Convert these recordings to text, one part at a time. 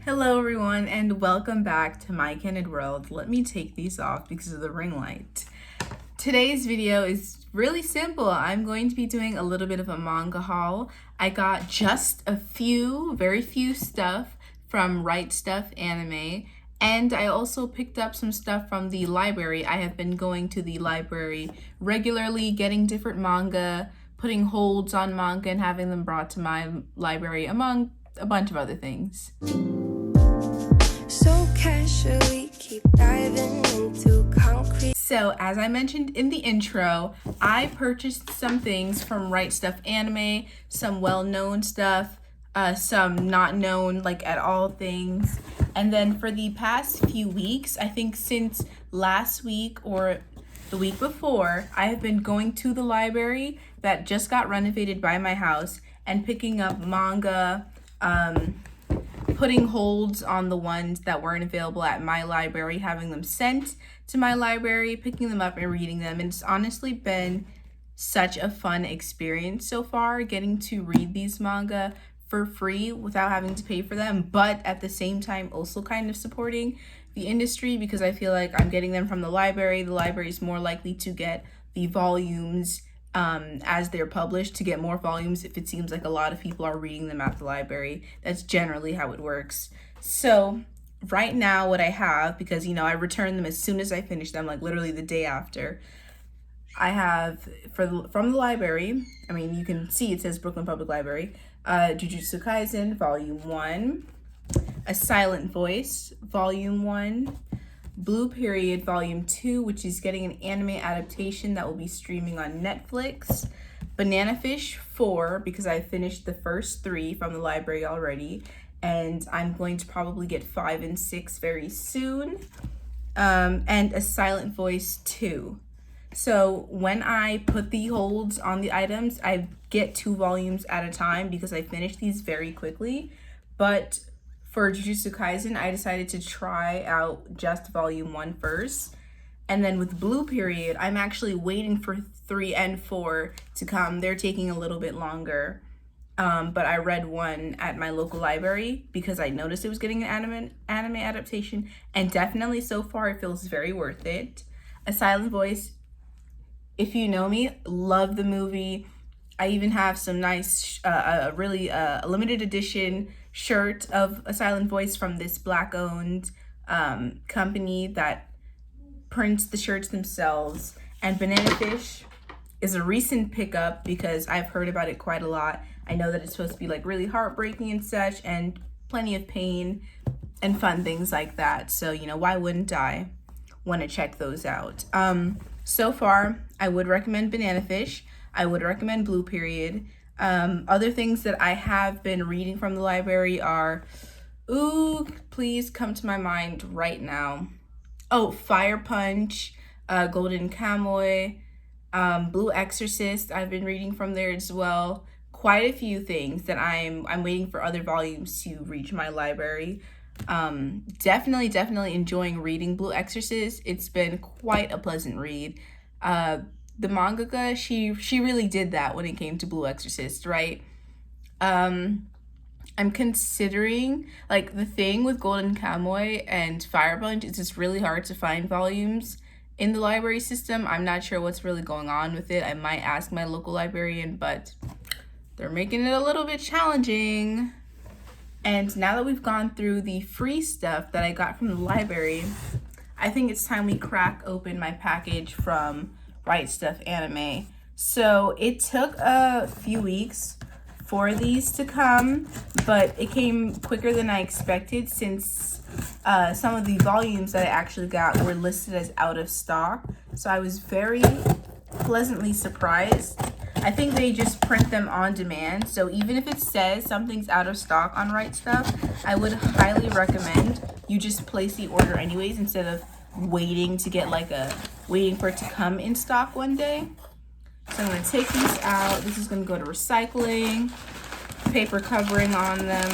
Hello everyone and welcome back to My Candid World. Let me take these off because of the ring light. Today's video is really simple. I'm going to be doing a little bit of a manga haul. I got just very few stuff from RightStuf anime, and I also picked up some stuff from the library. I have been going to the library regularly, getting different manga, putting holds on manga and having them brought to my library, among a bunch of other things. So casually keep diving into concrete. So as I mentioned in the intro, I purchased some things from RightStuf anime, some well-known stuff, some not known like at all things. And then for the past few weeks, I think since last week or the week before, I have been going to the library that just got renovated by my house and picking up manga, putting holds on the ones that weren't available at my library, having them sent to my library, picking them up and reading them. And it's honestly been such a fun experience so far, getting to read these manga for free without having to pay for them, but at the same time also kind of supporting the industry because I feel like I'm getting them from the library. The library is more likely to get the volumes as they're published, to get more volumes if it seems like a lot of people are reading them at the library. That's generally how it works. So right now what I have, because I returned them as soon as I finished them, like literally the day after, I have from the library, I mean you can see it says Brooklyn Public Library, Jujutsu Kaisen Volume 1, A Silent Voice Volume 1, Blue Period Volume 2, which is getting an anime adaptation that will be streaming on Netflix, Banana Fish 4, because I finished the first 3 from the library already, and I'm going to probably get 5 and 6 very soon, and A Silent Voice 2. So when I put the holds on the items, I get 2 volumes at a time because I finish these very quickly. But for Jujutsu Kaisen, I decided to try out just Volume 1 first. And then with Blue Period, I'm actually waiting for 3 and 4 to come. They're taking a little bit longer. But I read 1 at my local library because I noticed it was getting an anime adaptation. And definitely so far, it feels very worth it. A Silent Voice, if you know me, love the movie. I even have some nice, really limited edition shirt of A Silent Voice from this Black-owned company that prints the shirts themselves. And Banana Fish is a recent pickup because I've heard about it quite a lot. I know that it's supposed to be like really heartbreaking and such, and plenty of pain and fun things like that. So, why wouldn't I want to check those out? So far, I would recommend Banana Fish. I would recommend Blue Period. Other things that I have been reading from the library are, please come to my mind right now. Oh, Fire Punch, Golden Kamuy, Blue Exorcist, I've been reading from there as well. Quite a few things that I'm waiting for other volumes to reach my library. Definitely enjoying reading Blue Exorcist. It's been quite a pleasant read. The mangaka, she really did that when it came to Blue Exorcist, right? I'm considering, like, the thing with Golden Kamuy and Fire Punch is it's really hard to find volumes in the library system. I'm not sure what's really going on with it. I might ask my local librarian, but they're making it a little bit challenging. And now that we've gone through the free stuff that I got from the library, I think it's time we crack open my package from RightStuf anime. So it took a few weeks for these to come, but it came quicker than I expected since some of the volumes that I actually got were listed as out of stock. So I was very pleasantly surprised. I think they just print them on demand. So even if it says something's out of stock on RightStuf, I would highly recommend you just place the order anyways instead of waiting to get waiting for it to come in stock one day. So I'm going to take these out. This is going to go to recycling, paper covering on them.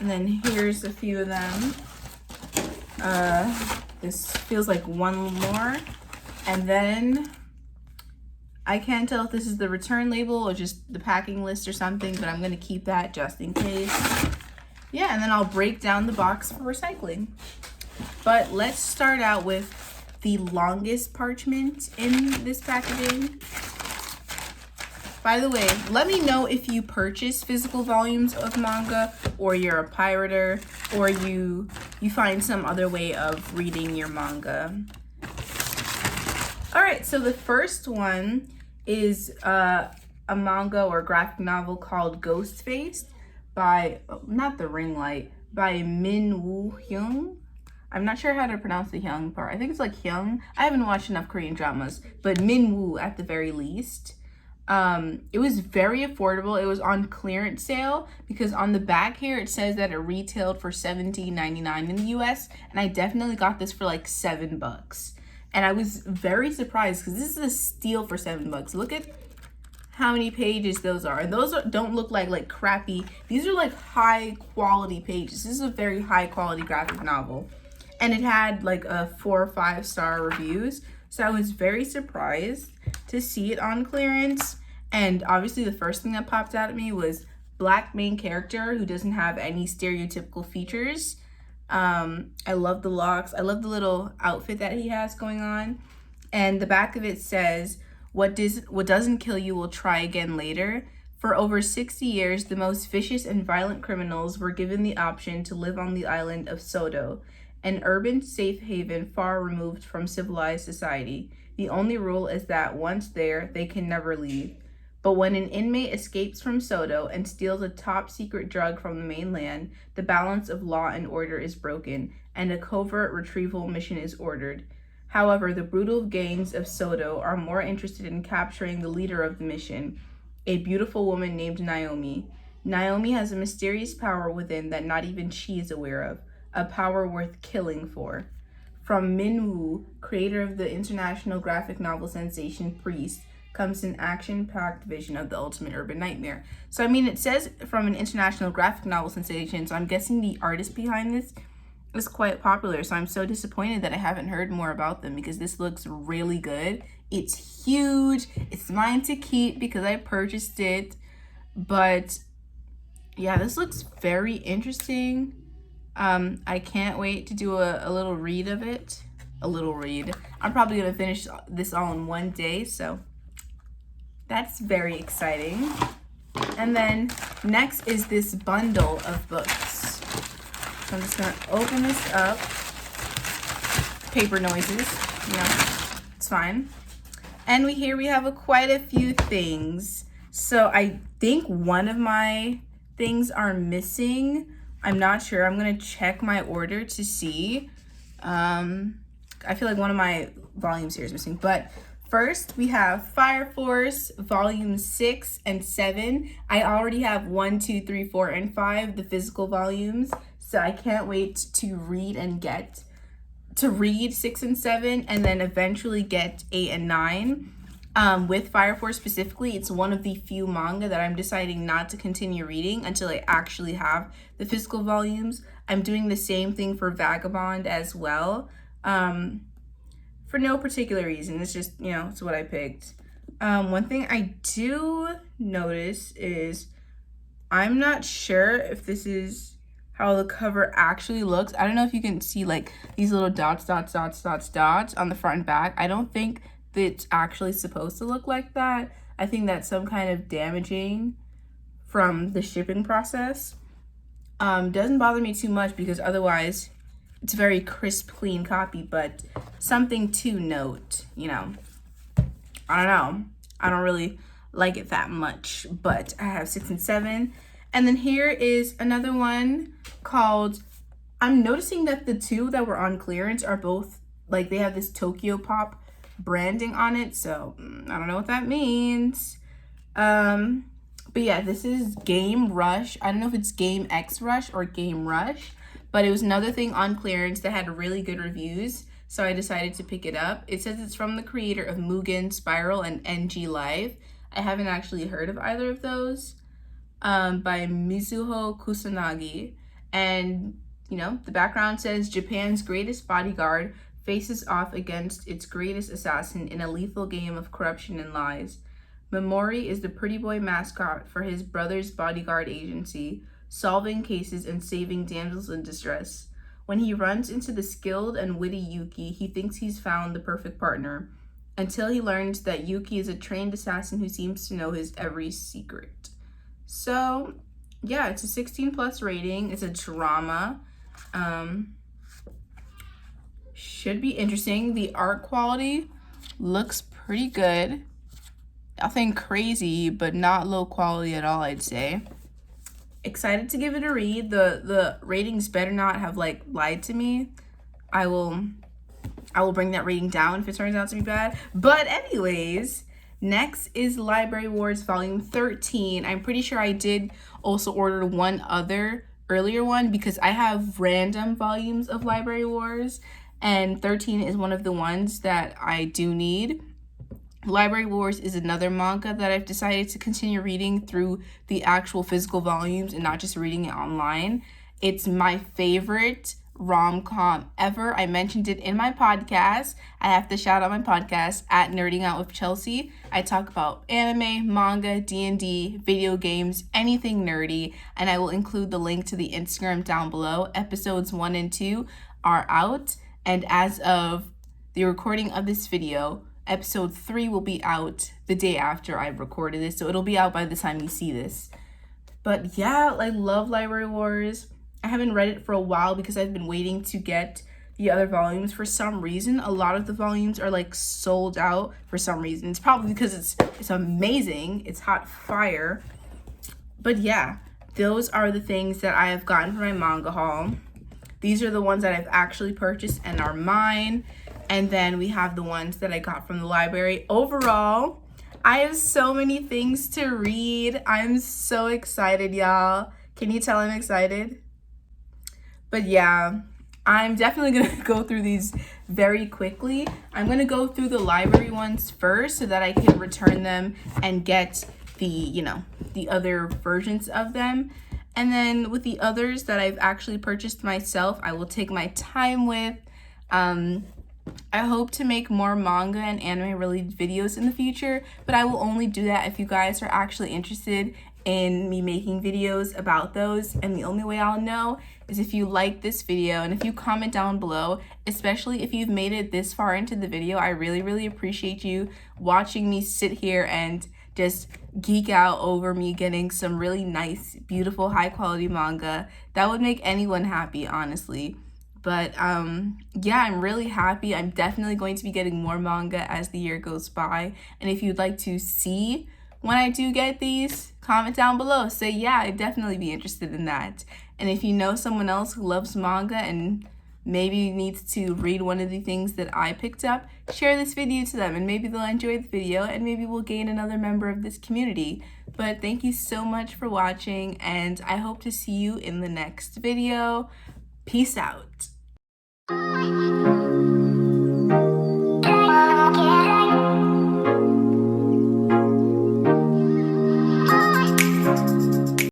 And then here's a few of them. This feels like one more. And then I can't tell if this is the return label or just the packing list or something, but I'm going to keep that just in case. yeah, and then I'll break down the box for recycling. But let's start out with the longest parchment in this packaging. By the way, let me know if you purchase physical volumes of manga, or you're a pirater, or you find some other way of reading your manga. All right, so the first one is a manga or graphic novel called GhostFace by, not the ring light, by Min Woo Hyung. I'm not sure how to pronounce the Hyung part. I think it's like Hyung. I haven't watched enough Korean dramas, but Min Woo at the very least. It was very affordable. It was on clearance sale because on the back here it says that it retailed for $17.99 in the US, and I definitely got this for like $7. And I was very surprised because this is a steal for $7. Look at how many pages those are. And those don't look like crappy. These are like high quality pages. This is a very high quality graphic novel. And it had like a 4 or 5 star reviews. So I was very surprised to see it on clearance. And obviously the first thing that popped out at me was black main character who doesn't have any stereotypical features. I love the locks. I love the little outfit that he has going on. And the back of it says, what doesn't kill you will try again later. For over 60 years, the most vicious and violent criminals were given the option to live on the island of Sodo, an urban safe haven far removed from civilized society. The only rule is that once there, they can never leave. But when an inmate escapes from Sodo and steals a top secret drug from the mainland, the balance of law and order is broken, and a covert retrieval mission is ordered. However, the brutal gangs of Sodo are more interested in capturing the leader of the mission, a beautiful woman named Naomi. Naomi has a mysterious power within that not even she is aware of, a power worth killing for. From Min Woo, creator of the international graphic novel sensation Priest, comes an action-packed vision of the ultimate urban nightmare. So, I mean, it says from an international graphic novel sensation, so I'm guessing the artist behind this is quite popular. So I'm so disappointed that I haven't heard more about them because this looks really good. It's huge. It's mine to keep because I purchased it. But yeah, this looks very interesting. I can't wait to do a little read of it. A little read. I'm probably going to finish this all in one day, so that's very exciting. And then next is this bundle of books. So I'm just going to open this up. Paper noises, it's fine. And we have quite a few things. So I think one of my things are missing. I'm not sure. I'm going to check my order to see. I feel like one of my volumes here is missing. But first, we have Fire Force Volume 6 and 7. I already have 1, 2, 3, 4, and 5, the physical volumes. So I can't wait to read 6 and 7, and then eventually get 8 and 9. With Fire Force specifically, it's one of the few manga that I'm deciding not to continue reading until I actually have the physical volumes. I'm doing the same thing for Vagabond as well. For no particular reason. It's just, it's what I picked. One thing I do notice is I'm not sure if this is how the cover actually looks. I don't know if you can see like these little dots on the front and back. I don't think that it's actually supposed to look like that. I think that's some kind of damaging from the shipping process. Doesn't bother me too much because otherwise it's a very crisp, clean copy, but something to note, I don't know. I don't really like it that much, but I have 6 and 7. And then here is another one called, I'm noticing that the two that were on clearance are both, like, they have this Tokyo Pop branding on it, so I don't know what that means. But yeah, this is Game Rush. I don't know if it's Game X Rush or Game Rush, but it was another thing on clearance that had really good reviews, so I decided to pick it up. It says it's from the creator of Mugen, Spiral, and NG Live. I haven't actually heard of either of those. By Mizuho Kusanagi. And, the background says Japan's greatest bodyguard faces off against its greatest assassin in a lethal game of corruption and lies. Memori is the pretty boy mascot for his brother's bodyguard agency, solving cases and saving damsels in distress. When he runs into the skilled and witty Yuki, he thinks he's found the perfect partner, until he learns that Yuki is a trained assassin who seems to know his every secret. So, yeah, it's a 16 plus rating. It's a drama. Should be interesting. The art quality looks pretty good. Nothing crazy, but not low quality at all, I'd say. Excited to give it a read. The ratings better not have like lied to me. I will bring that rating down if it turns out to be bad. But anyways, next is Library Wars Volume 13. I'm pretty sure I did also order one other earlier one because I have random volumes of Library Wars, and 13 is one of the ones that I do need. Library Wars is another manga that I've decided to continue reading through the actual physical volumes and not just reading it online. It's my favorite rom-com ever. I mentioned it in my podcast. I have to shout out my podcast at Nerding Out with Chelsea. I talk about anime, manga, D&D, video games, anything nerdy, and I will include the link to the Instagram down below. Episodes 1 and 2 are out, and as of the recording of this video, episode 3 will be out the day after I've recorded this, so it'll be out by the time you see this. But yeah, I love Library Wars. I haven't read it for a while because I've been waiting to get the other volumes. For some reason, a lot of the volumes are like sold out for some reason. It's probably because it's amazing. It's hot fire. But yeah, those are the things that I have gotten from my manga haul. These are the ones that I've actually purchased and are mine. And then we have the ones that I got from the library. Overall, I have so many things to read. I'm so excited, y'all. Can you tell I'm excited? But yeah, I'm definitely going to go through these very quickly. I'm going to go through the library ones first so that I can return them and get the other versions of them. And then with the others that I've actually purchased myself, I will take my time with. I hope to make more manga and anime related videos in the future, but I will only do that if you guys are actually interested in me making videos about those. And the only way I'll know is if you like this video and if you comment down below, especially if you've made it this far into the video. I really, really appreciate you watching me sit here and just geek out over me getting some really nice, beautiful, high quality manga. That would make anyone happy, honestly. But yeah, I'm really happy. I'm definitely going to be getting more manga as the year goes by. And if you'd like to see when I do get these, comment down below. Say, yeah, I'd definitely be interested in that. And if you know someone else who loves manga and maybe needs to read one of the things that I picked up, share this video to them and maybe they'll enjoy the video and maybe we'll gain another member of this community. But thank you so much for watching, and I hope to see you in the next video. Peace out.